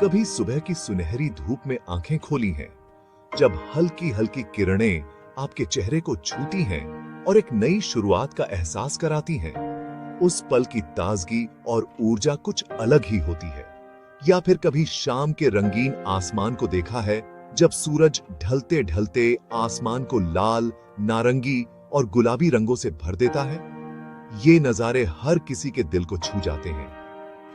कभी सुबह की सुनहरी धूप में आंखें खोली हैं, जब हल्की हल्की किरणें आपके चेहरे को छूती हैं और एक नई शुरुआत का एहसास कराती हैं। उस पल की ताजगी और ऊर्जा कुछ अलग ही होती है। या फिर कभी शाम के रंगीन आसमान को देखा है, जब सूरज ढलते ढलते आसमान को लाल, नारंगी और गुलाबी रंगों से भर देता है। ये नजारे हर किसी के दिल को छू जाते हैं।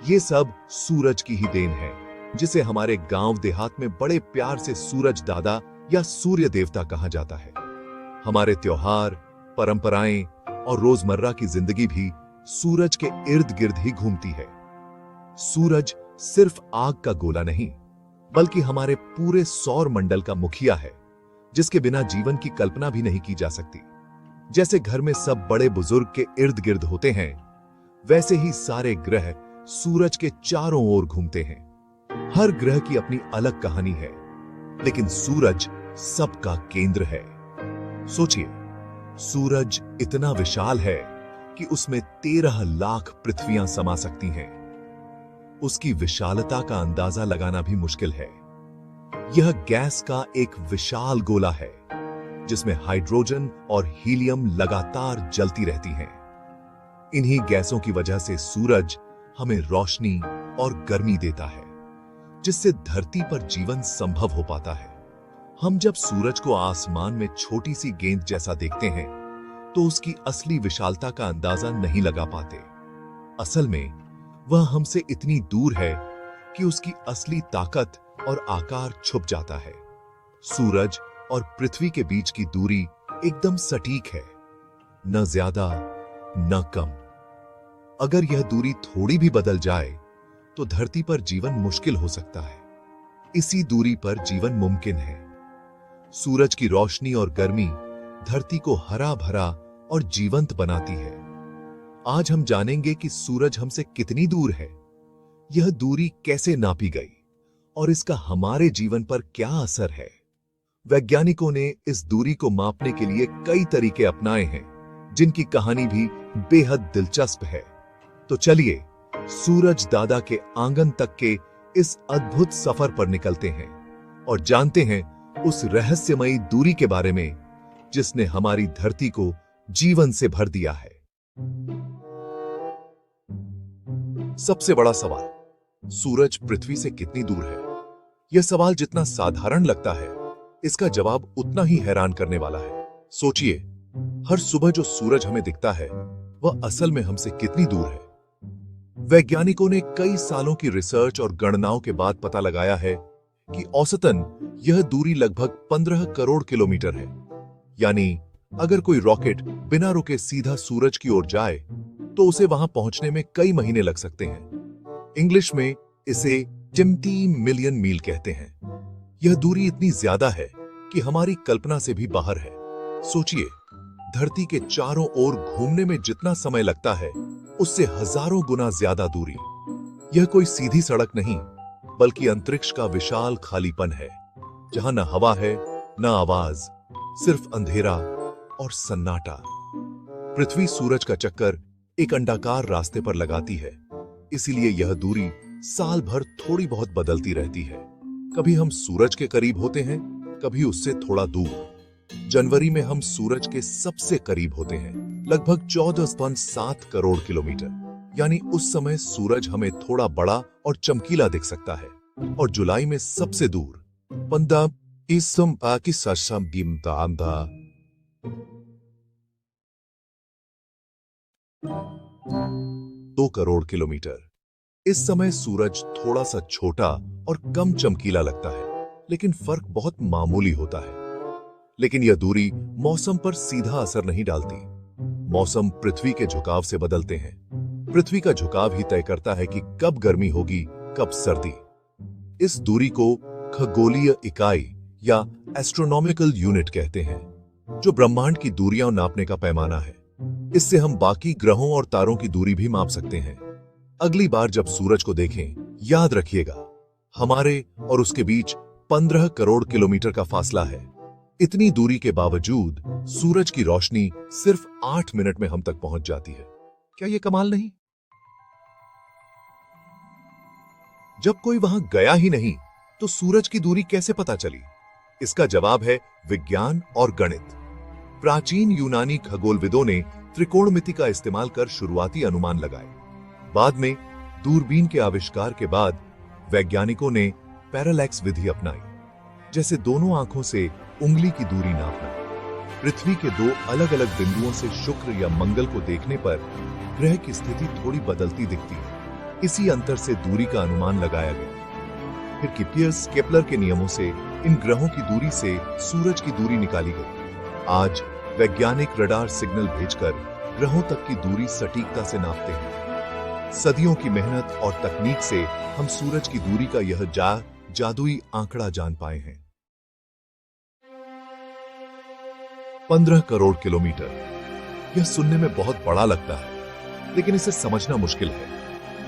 ये सब सूरज की ही देन है, जिसे हमारे गांव देहात में बड़े प्यार से सूरज दादा या सूर्य देवता कहा जाता है। हमारे त्योहार, परंपराएं और रोजमर्रा की जिंदगी भी सूरज के इर्द गिर्द ही घूमती है। सूरज सिर्फ आग का गोला नहीं, बल्कि हमारे पूरे सौर मंडल का मुखिया है, जिसके बिना जीवन की कल्पना भी नहीं की जा सकती। जैसे घर में सब बड़े बुजुर्ग के इर्द गिर्द होते हैं, वैसे ही सारे ग्रह सूरज के चारों ओर घूमते हैं। हर ग्रह की अपनी अलग कहानी है, लेकिन सूरज सबका केंद्र है। सोचिए, सूरज इतना विशाल है कि उसमें 13 लाख पृथ्वियां समा सकती हैं। उसकी विशालता का अंदाजा लगाना भी मुश्किल है। यह गैस का एक विशाल गोला है, जिसमें हाइड्रोजन और हीलियम लगातार जलती रहती हैं। इन्हीं गैसों की वजह से सूरज हमें रोशनी और गर्मी देता है, जिससे धरती पर जीवन संभव हो पाता है। हम जब सूरज को आसमान में छोटी सी गेंद जैसा देखते हैं, तो उसकी असली विशालता का अंदाजा नहीं लगा पाते। असल में वह हमसे इतनी दूर है कि उसकी असली ताकत और आकार छुप जाता है। सूरज और पृथ्वी के बीच की दूरी एकदम सटीक है, न ज्यादा न कम। अगर यह दूरी थोड़ी भी बदल जाए, तो धरती पर जीवन मुश्किल हो सकता है। इसी दूरी पर जीवन मुमकिन है। सूरज की रोशनी और गर्मी धरती को हरा भरा और जीवंत बनाती है। आज हम जानेंगे कि सूरज हमसे कितनी दूर है, यह दूरी कैसे नापी गई और इसका हमारे जीवन पर क्या असर है। वैज्ञानिकों ने इस दूरी को मापने के लिए कई तरीके अपनाए हैं, जिनकी कहानी भी बेहद दिलचस्प है। तो चलिए सूरज दादा के आंगन तक के इस अद्भुत सफर पर निकलते हैं और जानते हैं उस रहस्यमयी दूरी के बारे में, जिसने हमारी धरती को जीवन से भर दिया है। सबसे बड़ा सवाल, सूरज पृथ्वी से कितनी दूर है? यह सवाल जितना साधारण लगता है, इसका जवाब उतना ही हैरान करने वाला है। सोचिए, हर सुबह जो सूरज हमें दिखता है, वह असल में हमसे कितनी दूर है। वैज्ञानिकों ने कई सालों की रिसर्च और गणनाओं के बाद पता लगाया है कि औसतन यह दूरी लगभग 15 करोड़ किलोमीटर है। यानी अगर कोई रॉकेट बिना रुके सीधा सूरज की ओर जाए, तो उसे वहां पहुंचने में कई महीने लग सकते हैं। इंग्लिश में इसे 20 मिलियन मील कहते हैं। यह दूरी इतनी ज्यादा है कि हमारी कल्पना से भी बाहर है। सोचिए, धरती के चारों ओर घूमने में जितना समय लगता है, उससे हजारों गुना ज्यादा दूरी। यह कोई सीधी सड़क नहीं, बल्कि अंतरिक्ष का विशाल खालीपन है, जहां न हवा है, न आवाज, सिर्फ अंधेरा और सन्नाटा। पृथ्वी सूरज का चक्कर एक अंडाकार रास्ते पर लगाती है, इसीलिए यह दूरी साल भर थोड़ी बहुत बदलती रहती है। कभी हम सूरज के करीब होते हैं, कभी उससे थोड़ा दूर। जनवरी में हम सूरज के सबसे करीब होते हैं, लगभग 14.7 करोड़ किलोमीटर। यानी उस समय सूरज हमें थोड़ा बड़ा और चमकीला दिख सकता है। और जुलाई में सबसे दूर 2 करोड़ किलोमीटर। इस समय सूरज थोड़ा सा छोटा और कम चमकीला लगता है, लेकिन फर्क बहुत मामूली होता है। लेकिन यह दूरी मौसम पर सीधा असर नहीं डालती। मौसम पृथ्वी के झुकाव से बदलते हैं। पृथ्वी का झुकाव ही तय करता है कि कब गर्मी होगी, कब सर्दी। इस दूरी को खगोलीय इकाई या एस्ट्रोनॉमिकल यूनिट कहते हैं, जो ब्रह्मांड की दूरियां नापने का पैमाना है। इससे हम बाकी ग्रहों और तारों की दूरी भी माप सकते हैं। अगली बार जब सूरज को देखें, याद रखिएगा, हमारे और उसके बीच 15 करोड़ किलोमीटर का फासला है। इतनी दूरी के बावजूद सूरज की रोशनी सिर्फ 8 मिनट में हम तक पहुंच जाती है। क्या यह कमाल नहीं? जब कोई वहां गया ही नहीं तो सूरज की दूरी कैसे पता चली? इसका जवाब है विज्ञान और गणित। प्राचीन यूनानी खगोलविदों ने त्रिकोणमिति का इस्तेमाल कर शुरुआती अनुमान लगाए। बाद में दूरबीन के आविष्कार के बाद वैज्ञानिकों ने पैरालैक्स विधि अपनाई, जैसे दोनों आंखों से उंगली की दूरी नापना। पृथ्वी के दो अलग अलग बिंदुओं से शुक्र या मंगल को देखने पर ग्रह की स्थिति थोड़ी बदलती दिखती है। इसी अंतर से दूरी का अनुमान लगाया गया। फिर किपियर्स केपलर के नियमों से इन ग्रहों की दूरी से सूरज की दूरी निकाली गई। आज वैज्ञानिक रडार सिग्नल भेजकर ग्रहों तक की दूरी सटीकता से नापते हैं। सदियों की मेहनत और तकनीक से हम सूरज की दूरी का यह जादुई आंकड़ा जान पाए हैं। 15 करोड़ किलोमीटर। यह सुनने में बहुत बड़ा लगता है, लेकिन इसे समझना मुश्किल है।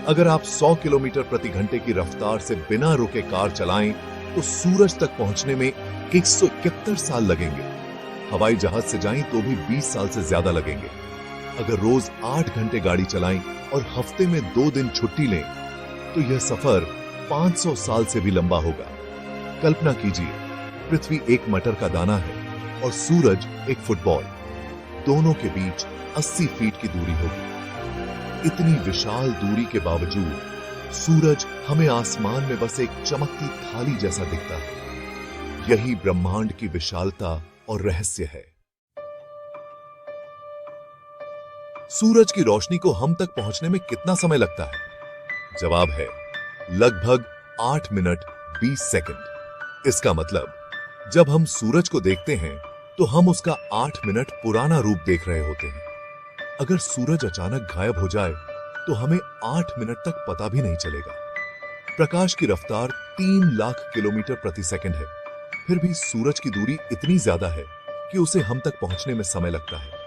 अगर आप 100 किलोमीटर प्रति घंटे की रफ्तार से बिना रुके कार चलाएं, तो सूरज तक पहुंचने में 171 साल लगेंगे। हवाई जहाज से जाएं तो भी 20 साल से ज्यादा लगेंगे। अगर रोज 8 घंटे गाड़ी चलाएं और हफ्ते में 2 दिन छुट्टी लें, तो यह सफर 500 साल से भी लंबा होगा। कल्पना कीजिए, पृथ्वी एक मटर का दाना है और सूरज एक फुटबॉल। दोनों के बीच 80 फीट की दूरी होगी। इतनी विशाल दूरी के बावजूद सूरज हमें आसमान में बस एक चमकती थाली जैसा दिखता है। यही ब्रह्मांड की विशालता और रहस्य है। सूरज की रोशनी को हम तक पहुंचने में कितना समय लगता है? जवाब है लगभग 8 मिनट 20 सेकंड। इसका मतलब जब हम सूरज को देखते हैं तो हम उसका 8 मिनट पुराना रूप देख रहे होते हैं। अगर सूरज अचानक गायब हो जाए तो हमें 8 मिनट तक पता भी नहीं चलेगा। प्रकाश की रफ्तार 3 लाख किलोमीटर प्रति सेकंड है, फिर भी सूरज की दूरी इतनी ज्यादा है कि उसे हम तक पहुंचने में समय लगता है।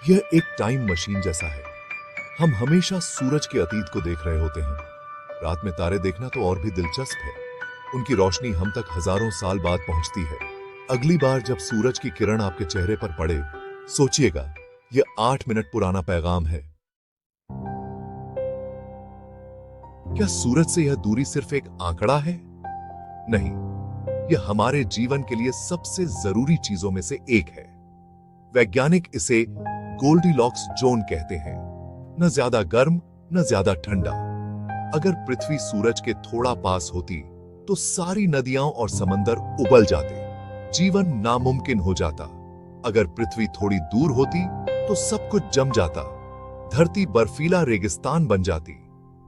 यह एक टाइम मशीन जैसा है। हम हमेशा सूरज के अतीत को देख रहे होते हैं। रात में तारे देखना तो और भी दिलचस्प है। उनकी रोशनी हम तक हजारों साल बाद पहुंचती है। अगली बार जब सूरज की किरण आपके चेहरे पर पड़े, सोचिएगा यह 8 मिनट पुराना पैगाम है। क्या सूरज से यह दूरी सिर्फ एक आंकड़ा है? नहीं, यह हमारे जीवन के लिए सबसे जरूरी चीजों में से एक है। वैज्ञानिक इसे गोल्डीलॉक्स जोन कहते हैं। न ज्यादा गर्म, न ज्यादा ठंडा। अगर पृथ्वी सूरज के थोड़ा पास होती तो सारी नदियां और समंदर उबल जाते, जीवन नामुमकिन हो जाता। अगर पृथ्वी थोड़ी दूर होती तो सब कुछ जम जाता, धरती बर्फीला रेगिस्तान बन जाती।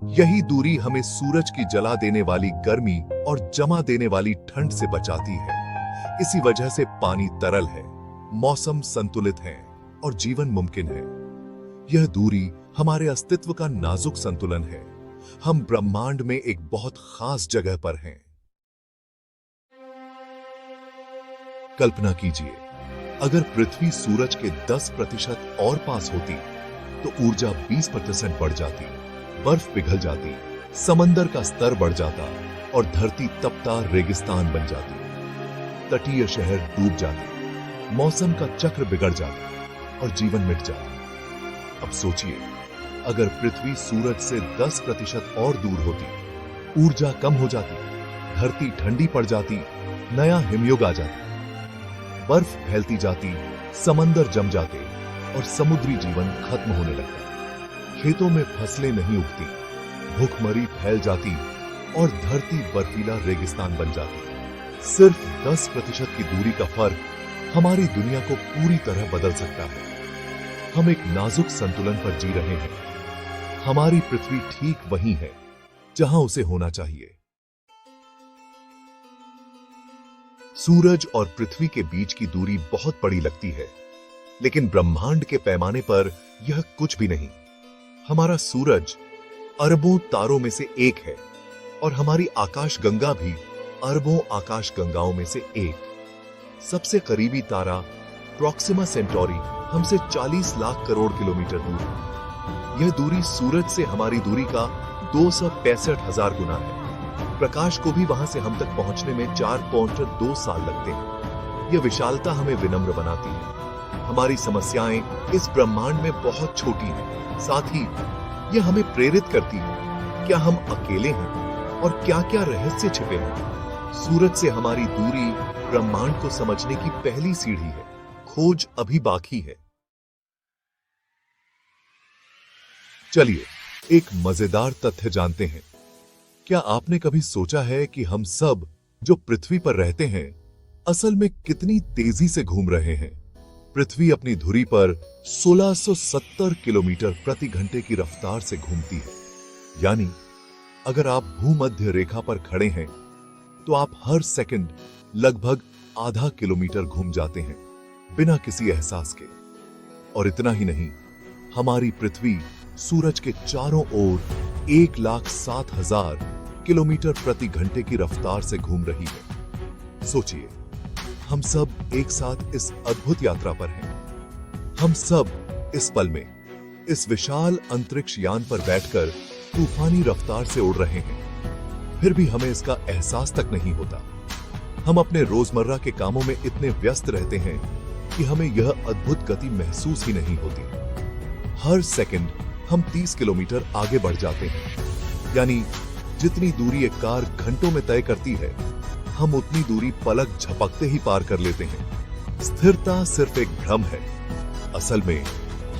यही दूरी हमें सूरज की जला देने वाली गर्मी और जमा देने वाली ठंड से बचाती है। इसी वजह से पानी तरल है, मौसम संतुलित है और जीवन मुमकिन है। यह दूरी हमारे अस्तित्व का नाजुक संतुलन है। हम ब्रह्मांड में एक बहुत खास जगह पर हैं। कल्पना कीजिए, अगर पृथ्वी सूरज के 10% और पास होती तो ऊर्जा 20% बढ़ जाती, बर्फ पिघल जाती, समंदर का स्तर बढ़ जाता और धरती तपता रेगिस्तान बन जाती। तटीय शहर डूब जाते, मौसम का चक्र बिगड़ जाता और जीवन मिट जाता। अब सोचिए, अगर पृथ्वी सूरज से 10% और दूर होती, ऊर्जा कम हो जाती, धरती ठंडी पड़ जाती, नया हिमयुग आ जाता, बर्फ फैलती जाती, समंदर जम जाते और समुद्री जीवन खत्म होने लगता। खेतों में फसलें नहीं उगती, भूखमरी फैल जाती और धरती बर्फीला रेगिस्तान बन जाती। सिर्फ 10% की दूरी का फर्क हमारी दुनिया को पूरी तरह बदल सकता है। हम एक नाजुक संतुलन पर जी रहे हैं। हमारी पृथ्वी ठीक वहीं है जहां उसे होना चाहिए। सूरज और पृथ्वी के बीच की दूरी बहुत बड़ी लगती है, लेकिन ब्रह्मांड के पैमाने पर यह कुछ भी नहीं। हमारा सूरज अरबों तारों में से एक है और हमारी आकाश गंगा भी अरबों आकाश गंगाओं में से एक। सबसे करीबी तारा प्रोक्सिमा सेंटोरी हमसे 40 लाख करोड़ किलोमीटर दूर है। यह दूरी सूरज से हमारी दूरी का 265,000 गुना है। प्रकाश को भी वहां से हम तक पहुंचने में 4.2 साल लगते हैं। यह विशालता हमें विनम्र बनाती है। हमारी समस्याएं इस ब्रह्मांड में बहुत छोटी हैं। साथ ही यह हमें प्रेरित करती है। क्या हम अकेले हैं? और क्या-क्या रहस्य छिपे हैं। सूरज से हमारी दूरी ब्रह्मांड को समझने की पहली सीढ़ी है। खोज अभी बाकी है। चलिए एक मजेदार तथ्य जानते हैं। क्या आपने कभी सोचा है कि हम सब जो पृथ्वी पर रहते हैं असल में कितनी तेजी से घूम रहे हैं? पृथ्वी अपनी धुरी पर 1670 किलोमीटर प्रति घंटे की रफ्तार से घूमती है। यानी अगर आप भूमध्य रेखा पर खड़े हैं तो आप हर सेकंड लगभग आधा किलोमीटर घूम जाते हैं बिना किसी एहसास के। और इतना ही नहीं, हमारी पृथ्वी सूरज के चारों ओर 1,07,000 किलोमीटर प्रति घंटे की रफ्तार से घूम रही है। सोचिए, हम सब एक साथ इस अद्भुत यात्रा पर हैं। हम सब इस पल में इस विशाल अंतरिक्ष यान पर बैठकर तूफानी रफ्तार से उड़ रहे हैं। फिर भी हमें इसका एहसास तक नहीं होता। हम अपने रोजमर्रा के कामों में इतने व्यस्त रहते हैं कि हमें यह अद्भुत गति महसूस ही नहीं होती। हर सेकंड हम 30 किलोमीटर आगे बढ़ जाते हैं। यानी जितनी दूरी एक कार घंटों में तय करती है, हम उतनी दूरी पलक झपकते ही पार कर लेते हैं। स्थिरता सिर्फ एक भ्रम है। असल में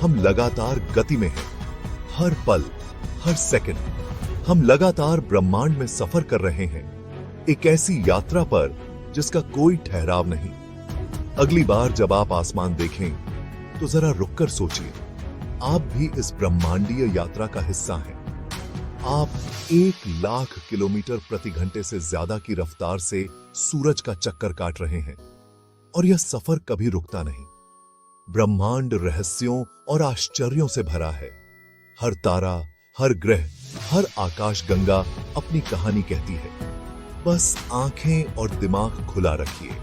हम लगातार गति में हैं। हर पल, हर सेकंड हम लगातार ब्रह्मांड में सफर कर रहे हैं, एक ऐसी यात्रा पर जिसका कोई ठहराव नहीं। अगली बार जब आप आसमान देखें तो जरा रुककर सोचिए, आप भी इस ब्रह्मांडीय यात्रा का हिस्सा हैं। आप 1,00,000 किलोमीटर प्रति घंटे से ज्यादा की रफ्तार से सूरज का चक्कर काट रहे हैं और यह सफर कभी रुकता नहीं। ब्रह्मांड रहस्यों और आश्चर्यों से भरा है। हर तारा, हर ग्रह, हर आकाशगंगा अपनी कहानी कहती है। बस आंखें और दिमाग खुला रखिए।